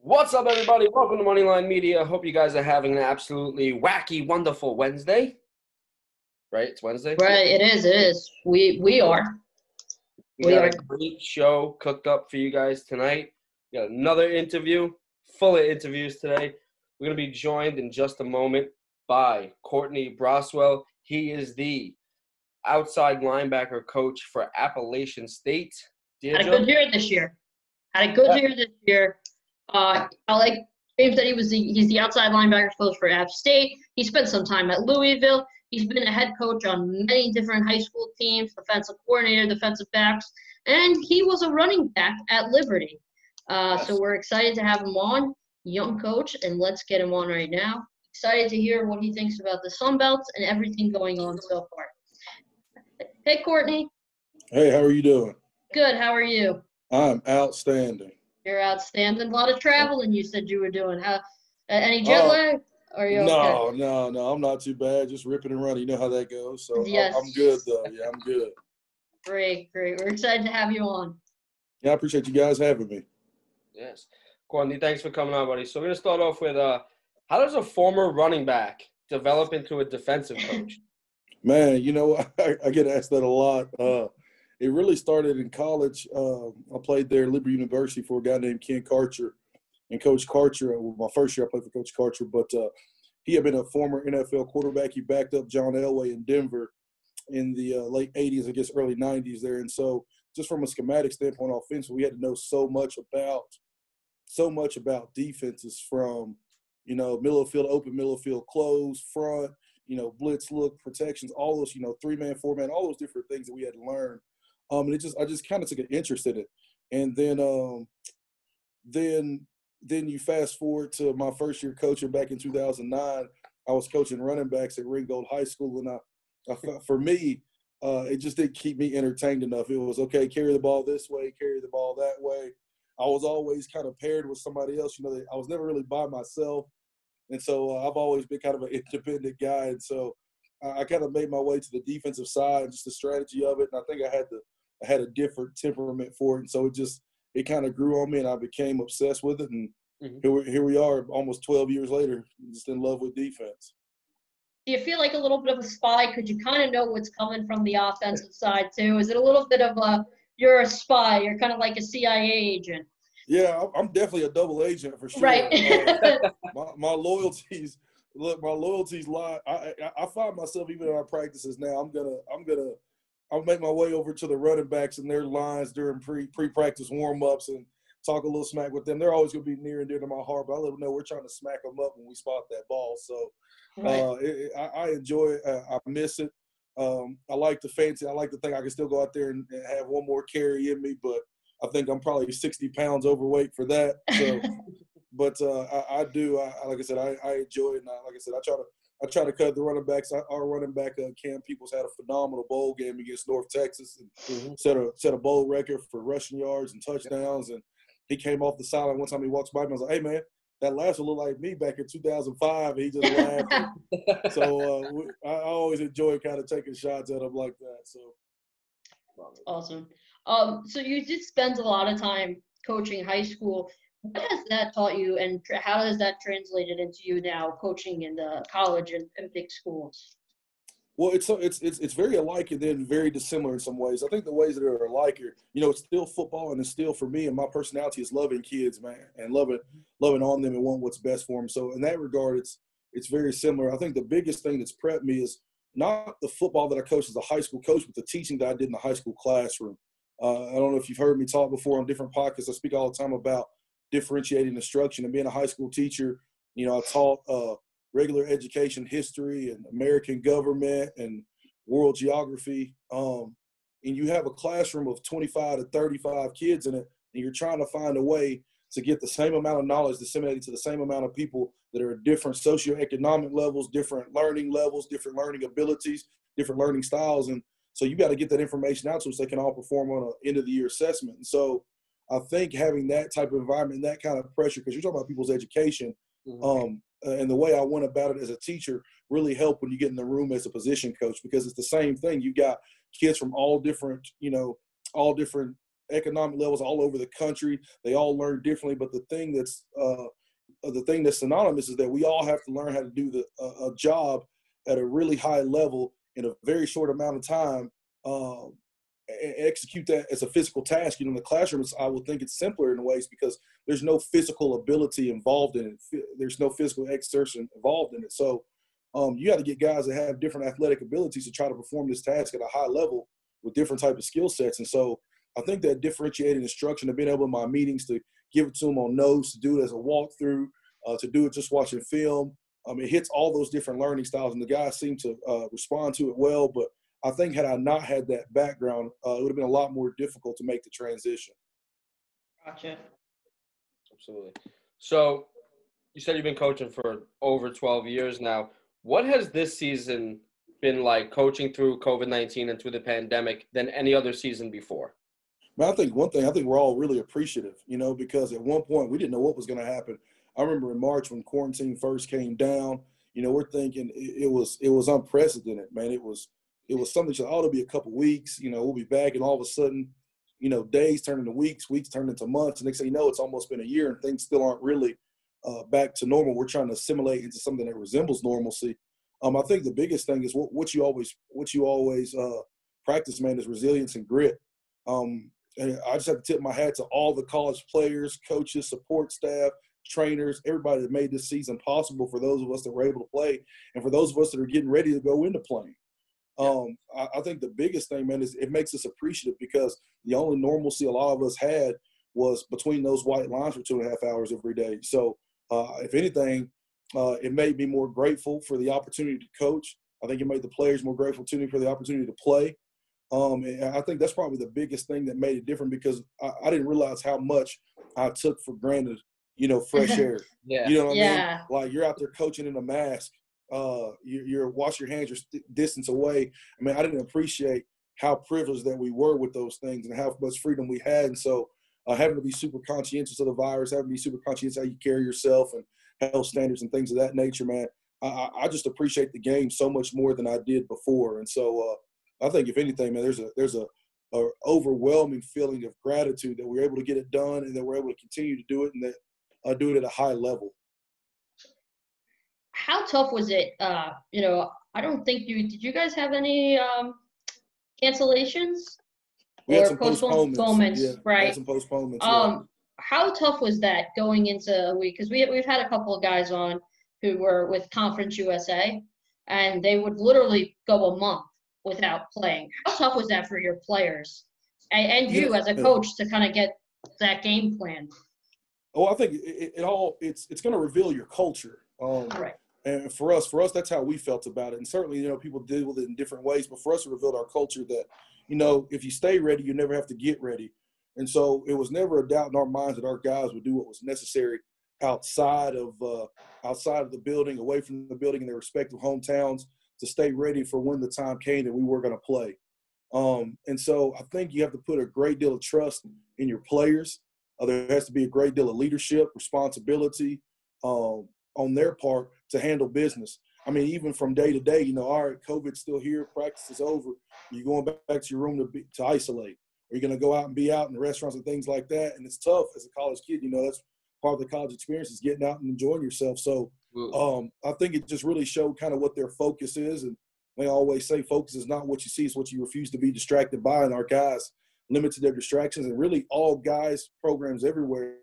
What's up, everybody? Welcome to Moneyline Media. Hope you guys are having an absolutely wacky, wonderful Wednesday. Right? It's Wednesday? Right, it is. It is. We are. We got a great show cooked up for you guys tonight. We got another interview, full of interviews today. We're going to be joined in just a moment by Cortney Braswell. He is the outside linebacker coach for Appalachian State. Had a good year this year. I like James said he's the outside linebacker coach for App State. He spent some time at Louisville. He's been a head coach on many different high school teams, defensive coordinator, defensive backs, and he was a running back at Liberty. So we're excited to have him on, young coach, and let's get him on right now. Excited to hear what he thinks about the Sun Belts and everything going on so far. Hey, Cortney. Hey, how are you doing? Good. How are you? I'm outstanding. You're outstanding. A lot of traveling you said you were doing. Any jet lag? Are you okay? No. I'm not too bad. Just ripping and running. You know how that goes. So yes. I'm good, though. Yeah, I'm good. Great. We're excited to have you on. Yeah, I appreciate you guys having me. Yes. Courtney, thanks for coming on, buddy. So we're going to start off with how does a former running back develop into a defensive coach? Man, you know, I get asked that a lot. It really started in college. I played there at Liberty University for a guy named Ken Karcher. And Coach Karcher, my first year I played for Coach Karcher, but he had been a former NFL quarterback. He backed up John Elway in Denver in the late 80s, I guess early 90s there. And so just from a schematic standpoint offensively, we had to know so much about defenses from, middle of field open, middle of field close, front, blitz look, protections, all those, 3-man, 4-man, all those different things that we had to learn. And I just kind of took an interest in it. And then you fast forward to my first year coaching back in 2009. I was coaching running backs at Ringgold High School, and for me, it just didn't keep me entertained enough. It was, okay, carry the ball this way, carry the ball that way. I was always kind of paired with somebody else. I was never really by myself. And so I've always been kind of an independent guy. And so I kind of made my way to the defensive side and just the strategy of it. And I think I had a different temperament for it. And so it kind of grew on me, and I became obsessed with it. And here we are almost 12 years later, just in love with defense. Do you feel like a little bit of a spy? Could you kind of know what's coming from the offensive side too? Is it a little bit of you're a spy, you're kind of like a CIA agent? Yeah, I'm definitely a double agent for sure. Right. My loyalties lie. I find myself even in our practices now. I'll make my way over to the running backs and their lines during pre-practice warm-ups and talk a little smack with them. They're always going to be near and dear to my heart, but I let them know we're trying to smack them up when we spot that ball. So I enjoy it. I miss it. I like to think I can still go out there and have one more carry in me, but I think I'm probably 60 pounds overweight for that. So, but I do. Like I said, I enjoy it. And like I said, I try to cut the running backs. Our running back, Cam Peoples, had a phenomenal bowl game against North Texas and set a bowl record for rushing yards and touchdowns. And he came off the sideline one time. He walks by me and I was like, "Hey, man, that last one looked like me back in 2005." And he just laughed. So I always enjoy kind of taking shots at him like that. So awesome. So you did spend a lot of time coaching high school. What has that taught you, and how has that translated into you now coaching in the college and big schools? Well, it's very alike and then very dissimilar in some ways. I think the ways that are alike are, it's still football, and it's still, for me, and my personality is loving kids, man, and loving on them and wanting what's best for them. So in that regard, it's very similar. I think the biggest thing that's prepped me is not the football that I coached as a high school coach, but the teaching that I did in the high school classroom. I don't know if you've heard me talk before on different podcasts. I speak all the time about differentiating instruction and being a high school teacher. I taught regular education, history, and American government and world geography. And you have a classroom of 25 to 35 kids in it, and you're trying to find a way to get the same amount of knowledge disseminated to the same amount of people that are at different socioeconomic levels, different learning levels, different learning abilities, different learning styles. And so you got to get that information out so they can all perform on an end-of-the-year assessment. And so I think having that type of environment, that kind of pressure, because you're talking about people's education, and the way I went about it as a teacher really helped when you get in the room as a position coach, because it's the same thing. You got kids from all different economic levels all over the country. They all learn differently, but the thing that's synonymous is that we all have to learn how to do a job at a really high level in a very short amount of time, and execute that as a physical task. In the classroom, I would think it's simpler in ways because there's no physical ability involved in it. There's no physical exertion involved in it. So you got to get guys that have different athletic abilities to try to perform this task at a high level with different type of skill sets. And so I think that differentiated instruction, of being able in my meetings to give it to them on notes, to do it as a walkthrough, to do it just watching film, it hits all those different learning styles, and the guys seem to respond to it well. But I think had I not had that background, it would have been a lot more difficult to make the transition. Gotcha. Absolutely. So you said you've been coaching for over 12 years now. What has this season been like, coaching through COVID-19 and through the pandemic, than any other season before? Man, I think we're all really appreciative, because at one point we didn't know what was going to happen. I remember in March when quarantine first came down, we're thinking it was unprecedented, man. It was something that ought to be a couple weeks, we'll be back, and all of a sudden, days turn into weeks, weeks turn into months, and next thing you know, it's almost been a year and things still aren't really back to normal. We're trying to assimilate into something that resembles normalcy. I think the biggest thing is what you always practice, man, is resilience and grit. And I just have to tip my hat to all the college players, coaches, support staff, trainers, everybody that made this season possible, for those of us that were able to play and for those of us that are getting ready to go into playing. I think the biggest thing, man, is it makes us appreciative, because the only normalcy a lot of us had was between those white lines for 2.5 hours every day. So if anything, it made me more grateful for the opportunity to coach. I think it made the players more grateful for the opportunity to play. And I think that's probably the biggest thing that made it different, because I didn't realize how much I took for granted, fresh air. Yeah. You know what I mean? Like, you're out there coaching in a mask. You're wash your hands, you're distance away. I mean, I didn't appreciate how privileged that we were with those things and how much freedom we had. And so having to be super conscientious of the virus, having to be super conscientious how you carry yourself and health standards and things of that nature, man, I just appreciate the game so much more than I did before. And so I think, if anything, man, there's a overwhelming feeling of gratitude that we're able to get it done and that we're able to continue to do it, and that do it at a high level. How tough was it? I don't think did you guys have any cancellations? We had some postponements. Yeah, right? We had some postponements. How tough was that going into a week? Because we've had a couple of guys on who were with Conference USA, and they would literally go a month without playing. How tough was that for your players and you as a coach to kind of get that game plan? Oh, I think it's going to reveal your culture. Right. And for us, that's how we felt about it. And certainly, people deal with it in different ways. But for us, it revealed our culture that, if you stay ready, you never have to get ready. And so it was never a doubt in our minds that our guys would do what was necessary outside of the building, away from the building, in their respective hometowns, to stay ready for when the time came that we were going to play. And so I think you have to put a great deal of trust in your players. There has to be a great deal of leadership, responsibility on their part to handle business. I mean, even from day to day, all right, COVID's still here, practice is over. You're going back to your room to isolate. Are you going to go out and be out in the restaurants and things like that? And it's tough as a college kid. That's part of the college experience, is getting out and enjoying yourself. So I think it just really showed kind of what their focus is. And they always say focus is not what you see, it's what you refuse to be distracted by. And our guys limited their distractions. And really all guys, programs everywhere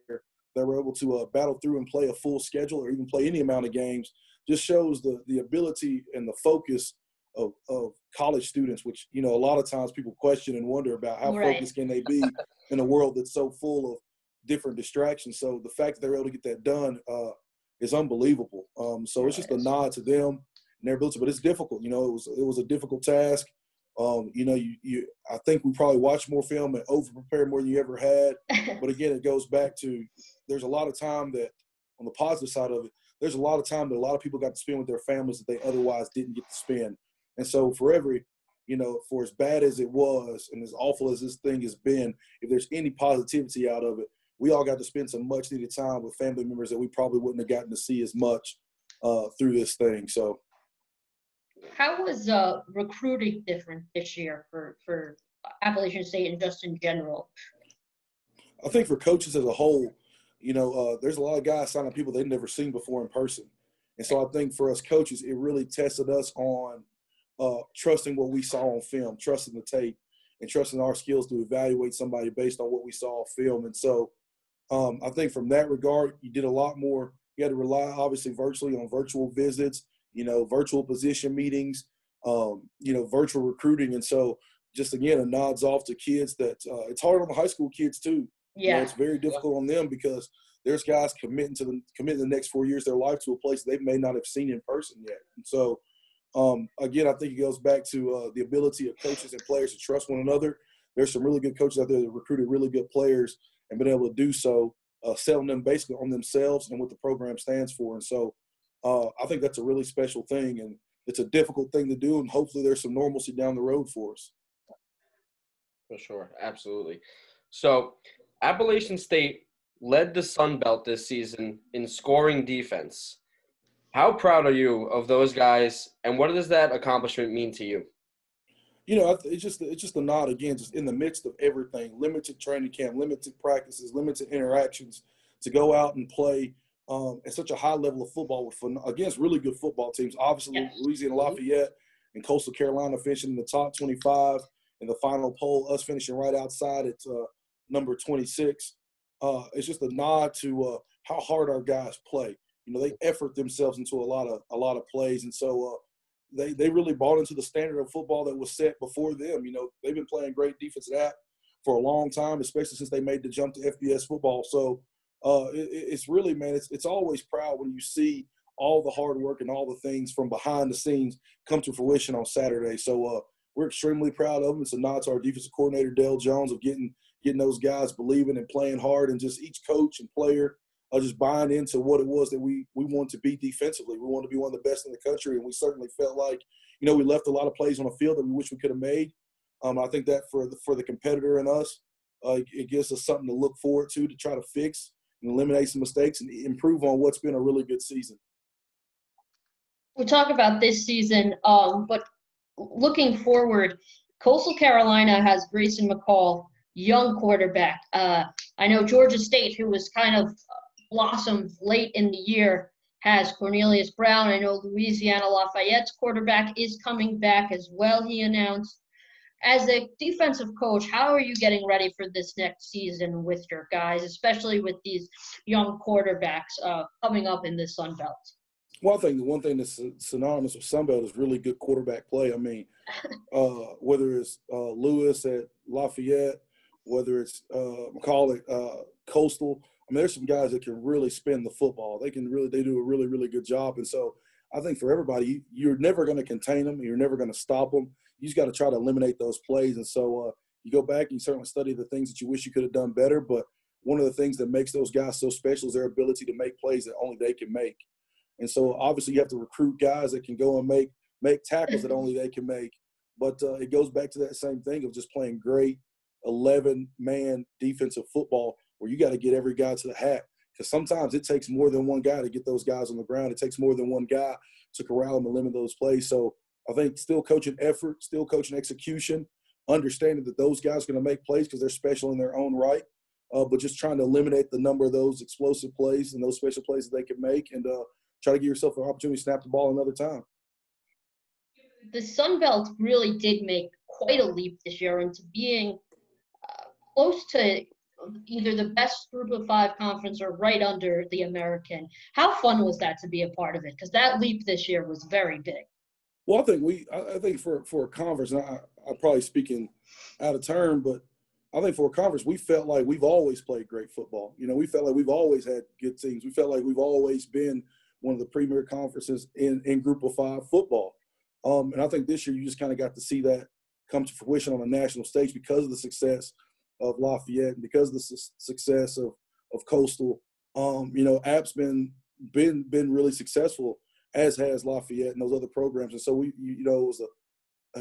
that were able to battle through and play a full schedule or even play any amount of games, just shows the ability and the focus of college students, which, a lot of times people question and wonder about how focused can they be in a world that's so full of different distractions. So the fact that they're able to get that done is unbelievable. So it's just a nod to them and their ability, but it's difficult. It was a difficult task. I think we probably watched more film and over-prepared more than you ever had. But again, it goes back to, there's a lot of time that, on the positive side of it, there's a lot of time that a lot of people got to spend with their families that they otherwise didn't get to spend. And so for as bad as it was and as awful as this thing has been, if there's any positivity out of it, we all got to spend some much needed time with family members that we probably wouldn't have gotten to see as much through this thing. So how was recruiting different this year for Appalachian State and just in general? I think for coaches as a whole, there's a lot of guys signing people they've never seen before in person. And so I think for us coaches, it really tested us on trusting what we saw on film, trusting the tape, and trusting our skills to evaluate somebody based on what we saw on film. And so I think from that regard, you did a lot more. You had to rely, obviously, virtually on virtual visits, virtual position meetings, virtual recruiting. And so just, again, a nods off to kids that it's hard on the high school kids too. Yeah. It's very difficult on them because there's guys committing the next 4 years of their life to a place they may not have seen in person yet. And so, again, I think it goes back to the ability of coaches and players to trust one another. There's some really good coaches out there that recruited really good players and been able to do so, selling them basically on themselves and what the program stands for. And so I think that's a really special thing, and it's a difficult thing to do, and hopefully there's some normalcy down the road for us. For sure. Absolutely. So Appalachian State led the Sun Belt this season in scoring defense. How proud are you of those guys, and what does that accomplishment mean to you? It's just a nod, again, just in the midst of everything, limited training camp, limited practices, limited interactions, to go out and play at such a high level of football against really good football teams. Obviously, yes. Louisiana Lafayette and Coastal Carolina finishing in the top 25 in the final poll, us finishing right outside at number 26. It's just a nod to how hard our guys play. They effort themselves into a lot of plays, and so they really bought into the standard of football that was set before them. They've been playing great defensive app for a long time, especially since they made the jump to FBS football. So it's really, man, it's always proud when you see all the hard work and all the things from behind the scenes come to fruition on Saturday. So we're extremely proud of them. It's a nod to our defensive coordinator, Dale Jones, of getting those guys believing and playing hard, and just each coach and player just buying into what it was that we want to be defensively. We want to be one of the best in the country, and we certainly felt like, we left a lot of plays on the field that we wish we could have made. I think that for the competitor and us, it gives us something to look forward to try to fix and eliminate some mistakes and improve on what's been a really good season. We talk about this season, but looking forward, Coastal Carolina has Grayson McCall, young quarterback. I know Georgia State, who was kind of blossomed late in the year, has Cornelius Brown. I know Louisiana Lafayette's quarterback is coming back as well, he announced. As a defensive coach, how are you getting ready for this next season with your guys, especially with these young quarterbacks coming up in the Sun Belt? Well, I think the one thing that's synonymous with Sun Belt is really good quarterback play. I mean, whether it's Lewis at Lafayette, whether it's McCall at Coastal, I mean, there's some guys that can really spin the football. They do a really, really good job. And so I think for everybody, you're never going to contain them. You're never going to stop them. You just got to try to eliminate those plays. And so you go back and you certainly study the things that you wish you could have done better. But one of the things that makes those guys so special is their ability to make plays that only they can make. And so obviously you have to recruit guys that can go and make tackles that only they can make. But it goes back to that same thing of just playing great 11-man defensive football, where you got to get every guy to the hat, because sometimes it takes more than one guy to get those guys on the ground. It takes more than one guy to corral them and limit those plays. So I think still coaching effort, still coaching execution, understanding that those guys are going to make plays because they're special in their own right, but just trying to eliminate the number of those explosive plays and those special plays that they can make, and try to give yourself an opportunity to snap the ball another time. The Sun Belt really did make quite a leap this year into being close to either the best group of five conference or right under the American. How fun was that to be a part of it? Because that leap this year was very big. Well, I think for a conference, and I'm probably speaking out of turn, but I think for a conference, we felt like we've always played great football. We felt like we've always had good teams. We felt like we've always been one of the premier conferences in Group of Five football. And I think this year you just kind of got to see that come to fruition on a national stage because of the success of Lafayette and because of the success of Coastal. App's been really successful, as has Lafayette and those other programs. And so it was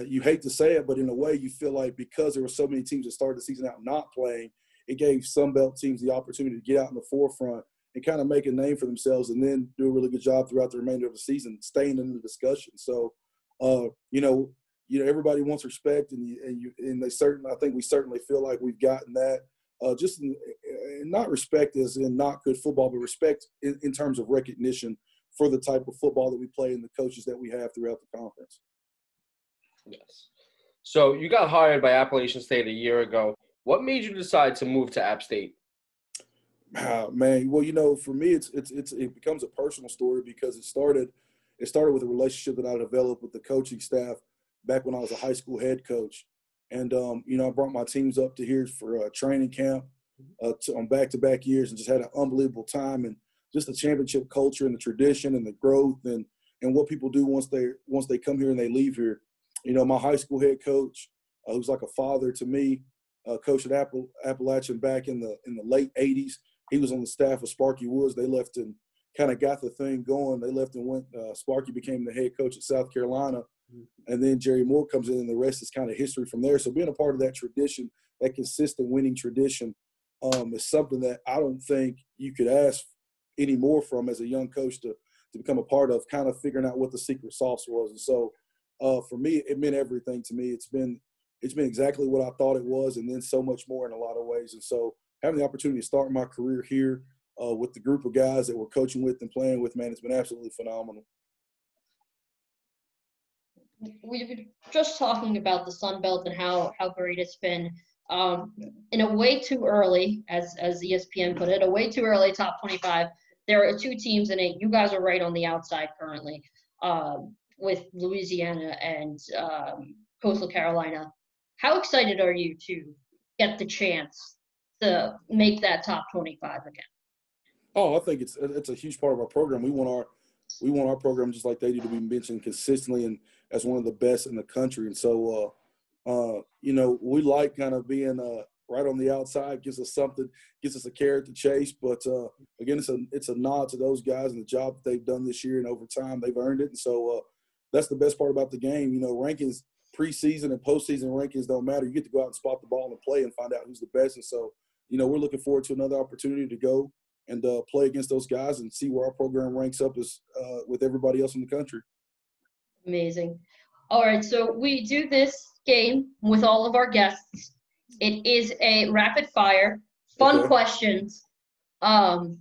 you hate to say it, but in a way you feel like because there were so many teams that started the season out not playing, it gave Sun Belt teams the opportunity to get out in the forefront and kind of make a name for themselves, and then do a really good job throughout the remainder of the season, staying in the discussion. So, everybody wants respect, and I think we certainly feel like we've gotten that. just not respect as in not good football, but respect in terms of recognition for the type of football that we play and the coaches that we have throughout the conference. Yes. So you got hired by Appalachian State a year ago. What made you decide to move to App State? Man, well, for me, it becomes a personal story because it started with a relationship that I developed with the coaching staff back when I was a high school head coach. And, I brought my teams up to here for training camp on back-to-back years and just had an unbelievable time. And just the championship culture and the tradition and the growth and what people do once they come here and they leave here. My high school head coach, who's like a father to me, coached at Appalachian back in the late 80s. He was on the staff of Sparky Woods. They left and kind of got the thing going. They left and went. Sparky became the head coach at South Carolina. And then Jerry Moore comes in, and the rest is kind of history from there. So being a part of that tradition, that consistent winning tradition, is something that I don't think you could ask any more from as a young coach to become a part of, kind of figuring out what the secret sauce was. And so for me, it meant everything to me. It's been exactly what I thought it was, and then so much more in a lot of ways. And so having the opportunity to start my career here with the group of guys that we're coaching with and playing with, man, it's been absolutely phenomenal. We were just talking about the Sun Belt and how great it's been. In a way too early, as ESPN put it, a way too early top 25. There are two teams in it. You guys are right on the outside currently with Louisiana and Coastal Carolina. How excited are you to get the chance to make that top 25 again? Oh, I think it's a huge part of our program. We want our program, just like they do, to be mentioned consistently and as one of the best in the country. And so, we like kind of being right on the outside. Gives us a carrot to chase. But again, it's a nod to those guys and the job that they've done this year, and over time they've earned it. And so that's the best part about the game. Rankings, preseason and postseason rankings don't matter. You get to go out and spot the ball and play and find out who's the best. And so, we're looking forward to another opportunity to go and play against those guys and see where our program ranks up as with everybody else in the country. Amazing. All right, so we do this game with all of our guests. It is a rapid fire, fun questions, and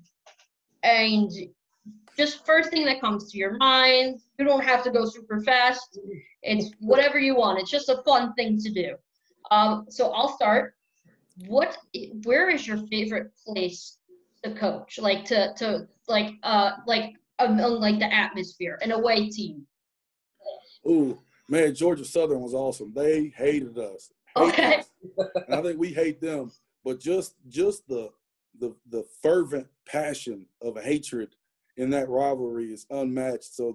just first thing that comes to your mind. You don't have to go super fast. It's whatever you want. It's just a fun thing to do. So I'll start. Where is your favorite place to coach? Like the atmosphere, an away team. Ooh, man, Georgia Southern was awesome. They hated us. Okay. And I think we hate them. But just the fervent passion of hatred in that rivalry is unmatched. So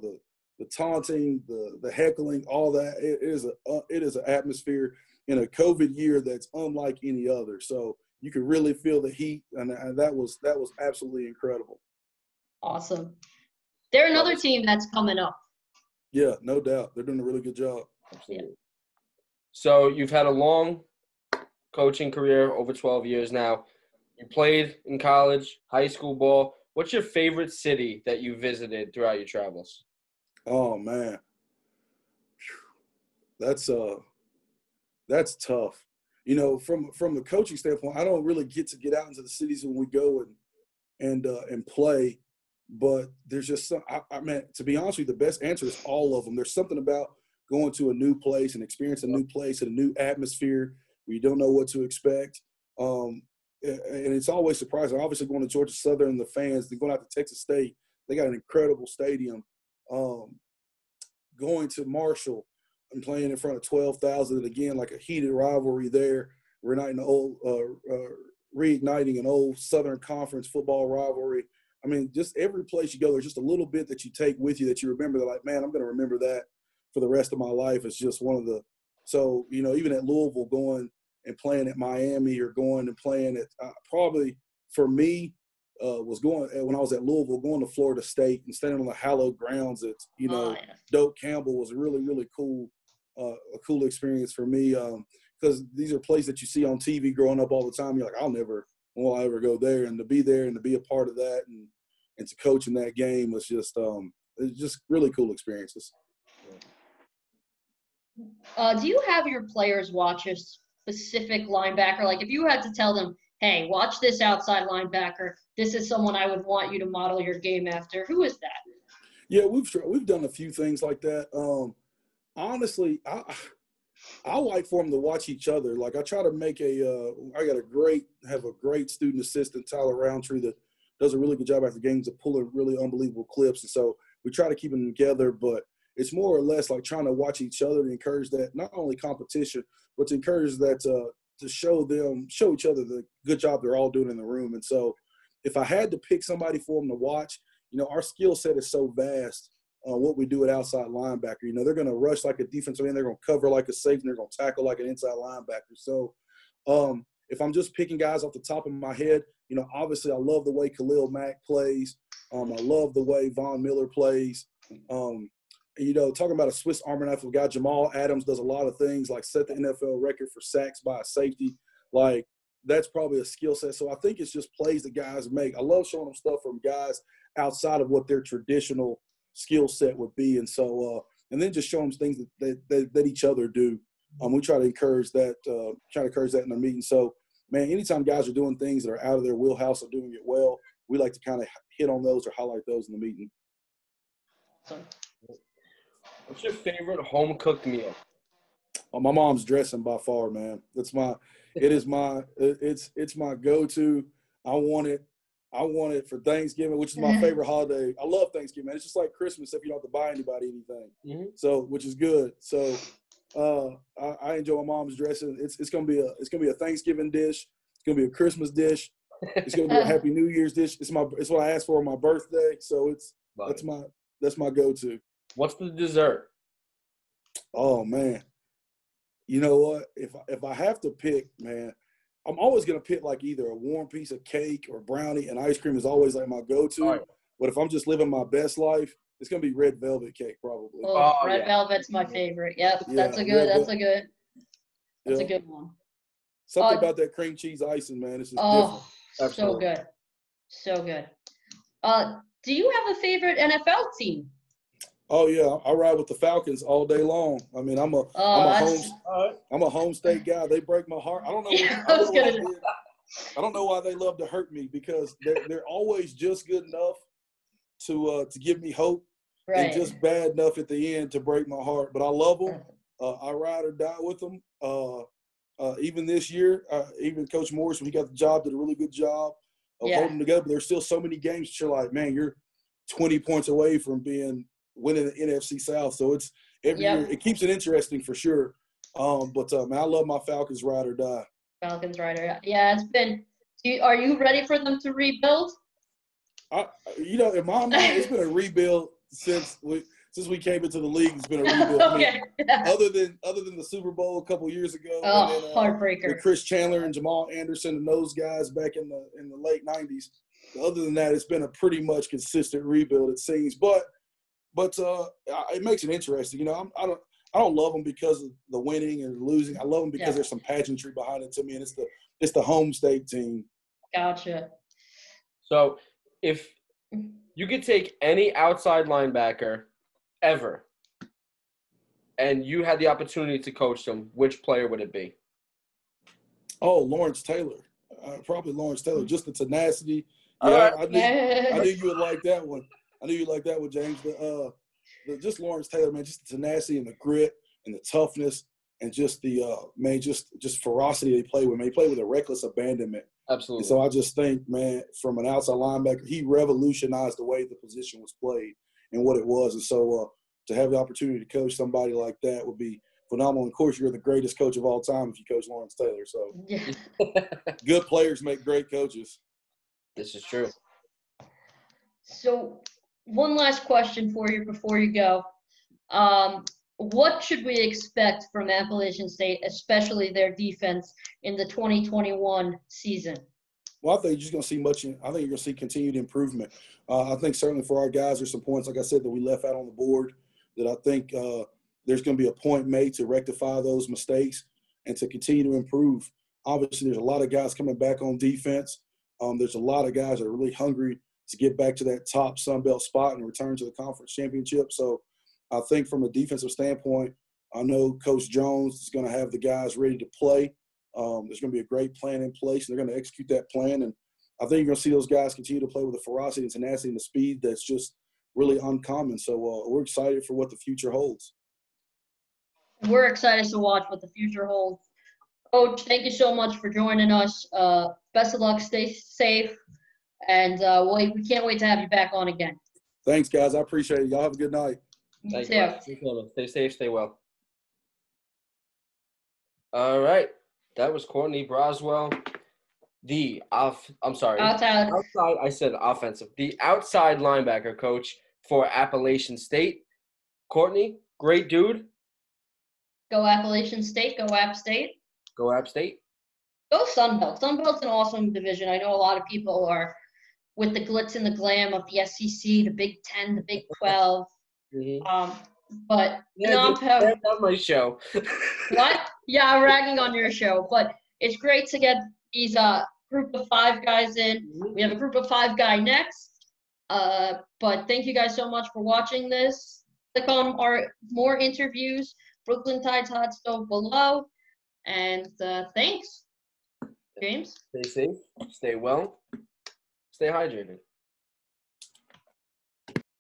the taunting, the heckling, all that, it is an atmosphere in a COVID year that's unlike any other. So you could really feel the heat, and that was absolutely incredible. Awesome. They're another team that's coming up. Yeah, no doubt. They're doing a really good job. Absolutely. Yeah. So you've had a long coaching career, over 12 years now. You played in college, high school ball. What's your favorite city that you visited throughout your travels? Oh, man. That's tough. From the coaching standpoint, I don't really get out into the cities when we go and play. But there's just some. I mean, to be honest with you, the best answer is all of them. There's something about going to a new place and experiencing a new place and a new atmosphere where you don't know what to expect. And it's always surprising. Obviously, going to Georgia Southern, the fans, they're going out to Texas State. They got an incredible stadium. Going to Marshall and playing in front of 12,000, and again, like a heated rivalry there. We're not in the old, reigniting an old Southern Conference football rivalry. I mean, just every place you go, there's just a little bit that you take with you that you remember. They're like, man, I'm going to remember that for the rest of my life. It's just one of the – so, even at Louisville, going and playing at Miami or going and playing at probably for me was going – when I was at Louisville, going to Florida State and standing on the hallowed grounds at, Doak Campbell was a really, really cool a cool experience for me because these are places that you see on TV growing up all the time. You're like, will I ever go there? And to be there and to be a part of that and to coach in that game was just it's just really cool experiences. Do you have your players watch a specific linebacker? Like if you had to tell them, hey, watch this outside linebacker. This is someone I would want you to model your game after. Who is that? Yeah, we've done a few things like that. Honestly, I like for them to watch each other. Like I try to make have a great student assistant, Tyler Roundtree, that does a really good job after games of pulling really unbelievable clips. And so we try to keep them together, but it's more or less like trying to watch each other and encourage that, not only competition, but to encourage that to show each other the good job they're all doing in the room. And so if I had to pick somebody for them to watch, our skill set is so vast. What we do at outside linebacker, they're going to rush like a defensive end, they're going to cover like a safety, and they're going to tackle like an inside linebacker. So if I'm just picking guys off the top of my head, obviously I love the way Khalil Mack plays. I love the way Von Miller plays. Talking about a Swiss Army knife of a guy, Jamal Adams does a lot of things like set the NFL record for sacks by a safety. Like that's probably a skill set. So I think it's just plays that guys make. I love showing them stuff from guys outside of what their traditional skill set would be. And so, and then just show them things that each other do. We try to encourage that, in the meeting. So, man, anytime guys are doing things that are out of their wheelhouse or doing it well, we like to kind of hit on those or highlight those in the meeting. What's your favorite home-cooked meal? My mom's dressing by far, man. It's my go-to. I want it for Thanksgiving, which is my favorite holiday. I love Thanksgiving, man. It's just like Christmas if you don't have to buy anybody anything. Mm-hmm. So, which is good. So, I enjoy my mom's dressing. It's gonna be a Thanksgiving dish. It's gonna be a Christmas dish. It's gonna be a Happy New Year's dish. It's what I asked for on my birthday. So that's my go-to. What's the dessert? Oh man, you know what? If I have to pick, man, I'm always gonna pick like either a warm piece of cake or brownie, and ice cream is always like my go-to. Right. But if I'm just living my best life, it's gonna be red velvet cake probably. Red velvet's my favorite. Yep, that's a good one. Something about that cream cheese icing, man. It's just different. Absolutely. So good. Do you have a favorite NFL team? Oh yeah, I ride with the Falcons all day long. I mean, I'm a home state guy. They break my heart. I don't know. I don't know why they love to hurt me, because they're always just good enough to give me hope, right, and just bad enough at the end to break my heart. But I love them. I ride or die with them. Even this year, even Coach Morris, when he got the job, did a really good job of holding together. But there's still so many games that you're like, man, you're 20 points away from winning the NFC South. So it's every year. It keeps it interesting for sure. But man, I love my Falcons ride or die. Falcons ride or die. Yeah, it's been. Are you ready for them to rebuild? In my mind, it's been a rebuild since we came into the league. It's been a rebuild. Okay. Other than the Super Bowl a couple years ago. Oh, then, heartbreaker. With Chris Chandler and Jamal Anderson and those guys back in the late '90s. Other than that, it's been a pretty much consistent rebuild, it seems. But it makes it interesting. I don't love them because of the winning and losing. I love them because there's some pageantry behind it to me, and it's the home state team. Gotcha. So if you could take any outside linebacker ever and you had the opportunity to coach them, which player would it be? Oh, Lawrence Taylor. Probably Lawrence Taylor. Just the tenacity. Yeah, I knew you would like that one. James. Just Lawrence Taylor, man, just the tenacity and the grit and the toughness and just the just ferocity they play with. Man, he played with a reckless abandonment. Absolutely. And so I just think, man, from an outside linebacker, he revolutionized the way the position was played and what it was. And so to have the opportunity to coach somebody like that would be phenomenal. And of course, you're the greatest coach of all time if you coach Lawrence Taylor. So good players make great coaches. This is true. So one last question for you before you go. What should we expect from Appalachian State, especially their defense, in the 2021 season? Well, I think you're just going to see I think you're going to see continued improvement. I think certainly for our guys, there's some points, like I said, that we left out on the board that I think there's going to be a point made to rectify those mistakes and to continue to improve. Obviously, there's a lot of guys coming back on defense. There's a lot of guys that are really hungry to get back to that top Sun Belt spot and return to the conference championship. So I think from a defensive standpoint, I know Coach Jones is going to have the guys ready to play. There's going to be a great plan in place, and they're going to execute that plan. And I think you're going to see those guys continue to play with the ferocity and tenacity and the speed that's just really uncommon. So we're excited for what the future holds. We're excited to watch what the future holds. Coach, thank you so much for joining us. Best of luck. Stay safe. And we can't wait to have you back on again. Thanks, guys. I appreciate it. Y'all have a good night. You Thanks, too. Stay safe, stay well. All right. That was Cortney Braswell, outside. I said offensive. The outside linebacker coach for Appalachian State. Cortney, great dude. Go Appalachian State. Go App State. Go App State. Go Sunbelt. Sunbelt's an awesome division. I know a lot of people are with the glitz and the glam of the SEC, the Big 10, the Big 12. Mm-hmm. But on my show. What? Yeah, I'm ragging on your show. But it's great to get these group of 5 guys in. We have a group of 5 guy next. But thank you guys so much for watching this. Click on our more interviews. Brooklyn Tide's Hot Stove below. And thanks, James. Stay safe. Stay well. Stay hydrated.